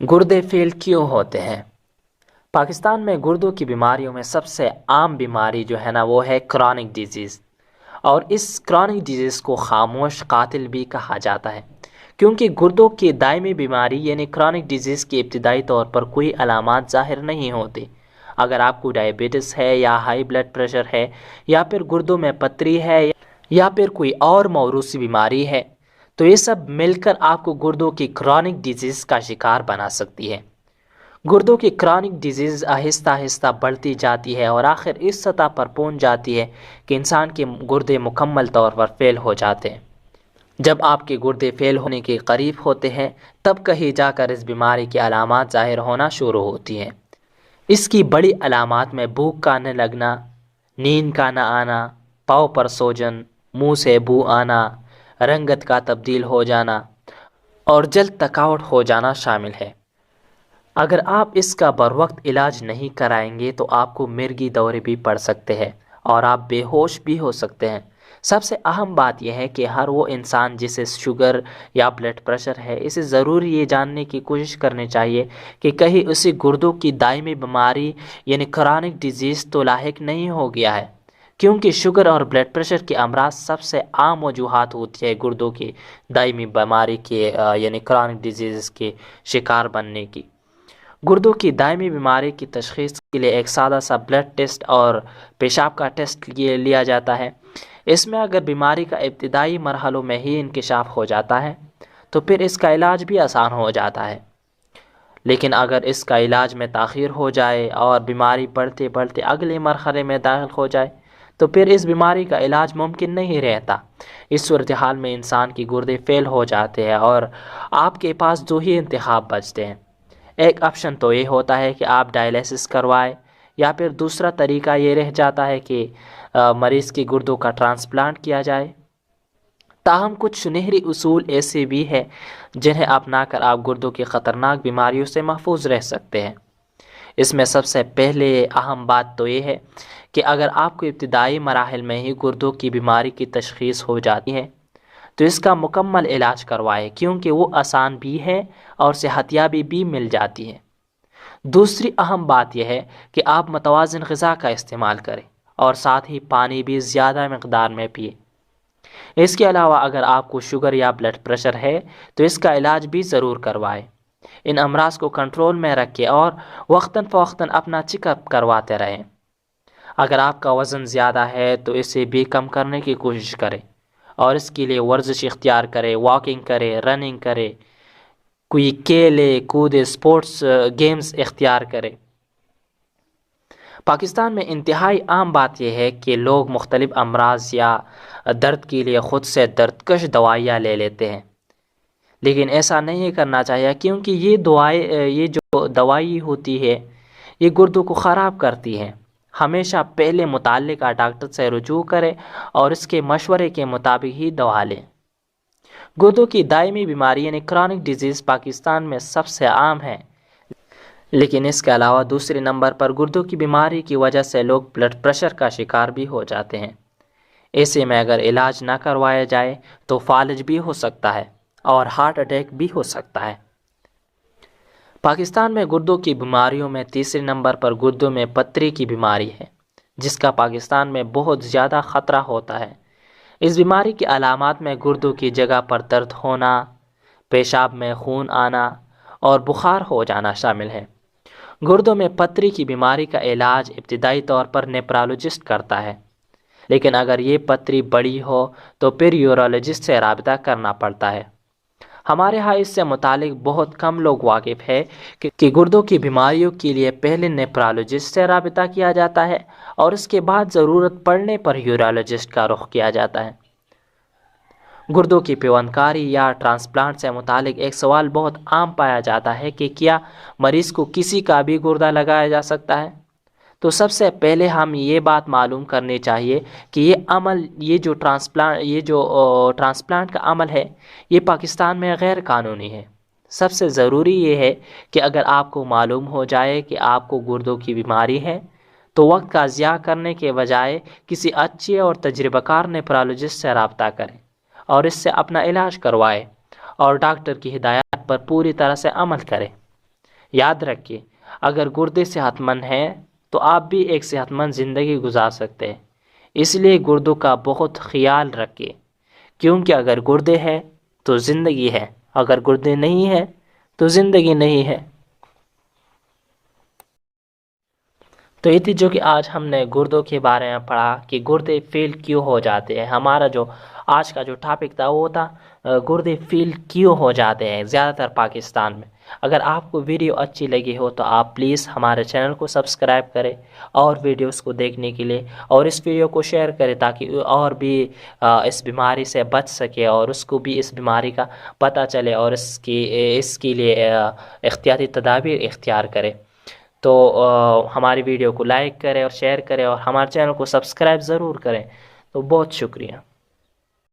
گردے فیل کیوں ہوتے ہیں؟ پاکستان میں گردوں کی بیماریوں میں سب سے عام بیماری جو ہے نا وہ ہے کرونک ڈیزیز، اور اس کرونک ڈیزیز کو خاموش قاتل بھی کہا جاتا ہے، کیونکہ گردوں کی دائمی بیماری یعنی کرونک ڈیزیز کی ابتدائی طور پر کوئی علامات ظاہر نہیں ہوتی۔ اگر آپ کو ڈائبٹیس ہے یا ہائی بلڈ پریشر ہے یا پھر گردوں میں پتری ہے یا پھر کوئی اور موروثی بیماری ہے تو یہ سب مل کر آپ کو گردوں کی کرونک ڈیزیز کا شکار بنا سکتی ہے۔ گردوں کی کرونک ڈیزیز آہستہ آہستہ بڑھتی جاتی ہے اور آخر اس سطح پر پہنچ جاتی ہے کہ انسان کے گردے مکمل طور پر فیل ہو جاتے ہیں۔ جب آپ کے گردے فیل ہونے کے قریب ہوتے ہیں تب کہیں جا کر اس بیماری کی علامات ظاہر ہونا شروع ہوتی ہیں۔ اس کی بڑی علامات میں بھوک کا نہ لگنا، نیند کا نہ آنا، پاؤں پر سوجن، منہ سے بو آنا، رنگت کا تبدیل ہو جانا اور جلد تھکاوٹ ہو جانا شامل ہے۔ اگر آپ اس کا بروقت علاج نہیں کرائیں گے تو آپ کو مرگی دورے بھی پڑ سکتے ہیں اور آپ بے ہوش بھی ہو سکتے ہیں۔ سب سے اہم بات یہ ہے کہ ہر وہ انسان جسے شوگر یا بلڈ پریشر ہے اسے ضروری یہ جاننے کی کوشش کرنی چاہیے کہ کہیں اسے گردوں کی دائمی بیماری یعنی کرونک ڈیزیز تو لاحق نہیں ہو گیا ہے، کیونکہ شوگر اور بلڈ پریشر کی امراض سب سے عام وجوہات ہوتی ہے گردوں کی دائمی بیماری کے یعنی کرونک ڈیزیز کے شکار بننے کی۔ گردوں کی دائمی بیماری کی تشخیص کے لیے ایک سادہ سا بلڈ ٹیسٹ اور پیشاب کا ٹیسٹ لیا جاتا ہے۔ اس میں اگر بیماری کا ابتدائی مرحلوں میں ہی انکشاف ہو جاتا ہے تو پھر اس کا علاج بھی آسان ہو جاتا ہے، لیکن اگر اس کا علاج میں تاخیر ہو جائے اور بیماری بڑھتے بڑھتے اگلے مرحلے میں داخل ہو جائے تو پھر اس بیماری کا علاج ممکن نہیں رہتا۔ اس صورتحال میں انسان کی گردے فیل ہو جاتے ہیں اور آپ کے پاس دو ہی انتخاب بچتے ہیں۔ ایک آپشن تو یہ ہوتا ہے کہ آپ ڈائلیسس کروائیں، یا پھر دوسرا طریقہ یہ رہ جاتا ہے کہ مریض کی گردوں کا ٹرانسپلانٹ کیا جائے۔ تاہم کچھ سنہری اصول ایسے بھی ہیں جنہیں اپنا کر آپ گردوں کی خطرناک بیماریوں سے محفوظ رہ سکتے ہیں۔ اس میں سب سے پہلے اہم بات تو یہ ہے کہ اگر آپ کو ابتدائی مراحل میں ہی گردوں کی بیماری کی تشخیص ہو جاتی ہے تو اس کا مکمل علاج کروائیں، کیونکہ وہ آسان بھی ہے اور صحت یابی بھی مل جاتی ہے۔ دوسری اہم بات یہ ہے کہ آپ متوازن غذا کا استعمال کریں اور ساتھ ہی پانی بھی زیادہ مقدار میں پئیں۔ اس کے علاوہ اگر آپ کو شوگر یا بلڈ پریشر ہے تو اس کا علاج بھی ضرور کروائیں۔ ان امراض کو کنٹرول میں رکھیں اور وقتاً فوقتاً اپنا چیک اپ کرواتے رہیں۔ اگر آپ کا وزن زیادہ ہے تو اسے بھی کم کرنے کی کوشش کریں اور اس کے لیے ورزش اختیار کرے، واکنگ کرے، رننگ کرے، کوئی کھیلے کودے، سپورٹس گیمز اختیار کرے۔ پاکستان میں انتہائی عام بات یہ ہے کہ لوگ مختلف امراض یا درد کے لیے خود سے دردکش دوائیاں لے لیتے ہیں، لیکن ایسا نہیں کرنا چاہیے، کیونکہ یہ جو دوائی ہوتی ہے یہ گردوں کو خراب کرتی ہے۔ ہمیشہ پہلے متعلقہ ڈاکٹر سے رجوع کریں اور اس کے مشورے کے مطابق ہی دوا لیں۔ گردوں کی دائمی بیماری یعنی کرونک ڈیزیز پاکستان میں سب سے عام ہے، لیکن اس کے علاوہ دوسرے نمبر پر گردوں کی بیماری کی وجہ سے لوگ بلڈ پریشر کا شکار بھی ہو جاتے ہیں۔ ایسے میں اگر علاج نہ کروایا جائے تو فالج بھی ہو سکتا ہے اور ہارٹ اٹیک بھی ہو سکتا ہے۔ پاکستان میں گردوں کی بیماریوں میں تیسرے نمبر پر گردوں میں پتری کی بیماری ہے، جس کا پاکستان میں بہت زیادہ خطرہ ہوتا ہے۔ اس بیماری کی علامات میں گردوں کی جگہ پر درد ہونا، پیشاب میں خون آنا اور بخار ہو جانا شامل ہے۔ گردوں میں پتری کی بیماری کا علاج ابتدائی طور پر نیپرالوجسٹ کرتا ہے، لیکن اگر یہ پتری بڑی ہو تو پھر یورولوجسٹ سے رابطہ کرنا پڑتا ہے۔ ہمارے ہاں اس سے متعلق بہت کم لوگ واقف ہے کہ گردوں کی بیماریوں کے لیے پہلے نیپرالوجسٹ سے رابطہ کیا جاتا ہے اور اس کے بعد ضرورت پڑنے پر یورولوجسٹ کا رخ کیا جاتا ہے۔ گردوں کی پیوند کاری یا ٹرانسپلانٹ سے متعلق ایک سوال بہت عام پایا جاتا ہے کہ کیا مریض کو کسی کا بھی گردہ لگایا جا سکتا ہے؟ تو سب سے پہلے ہم یہ بات معلوم کرنی چاہیے کہ یہ جو ٹرانسپلانٹ کا عمل ہے یہ پاکستان میں غیر قانونی ہے۔ سب سے ضروری یہ ہے کہ اگر آپ کو معلوم ہو جائے کہ آپ کو گردوں کی بیماری ہے تو وقت کا ضیاع کرنے کے بجائے کسی اچھے اور تجربہ کار نیپرالوجسٹ سے رابطہ کریں اور اس سے اپنا علاج کروائیں اور ڈاکٹر کی ہدایات پر پوری طرح سے عمل کریں۔ یاد رکھیے، اگر گردے صحت مند ہیں تو آپ بھی ایک صحت مند زندگی گزار سکتے ہیں۔ اس لیے گردوں کا بہت خیال رکھیے، کیونکہ اگر گردے ہیں تو زندگی ہے، اگر گردے نہیں ہیں تو زندگی نہیں ہے۔ تو یہ تھی جو کہ آج ہم نے گردوں کے بارے میں پڑھا کہ گردے فیل کیوں ہو جاتے ہیں۔ ہمارا جو آج کا جو ٹاپک تھا وہ تھا گردے فیل کیوں ہو جاتے ہیں زیادہ تر پاکستان میں۔ اگر آپ کو ویڈیو اچھی لگی ہو تو آپ پلیز ہمارے چینل کو سبسکرائب کریں اور ویڈیوز کو دیکھنے کے لیے، اور اس ویڈیو کو شیئر کریں تاکہ اور بھی اس بیماری سے بچ سکے اور اس کو بھی اس بیماری کا پتہ چلے اور اس کے لیے احتیاطی تدابیر اختیار کرے۔ تو ہماری ویڈیو کو لائک کریں اور شیئر کریں اور ہمارے چینل کو سبسکرائب ضرور کریں۔ تو بہت شکریہ۔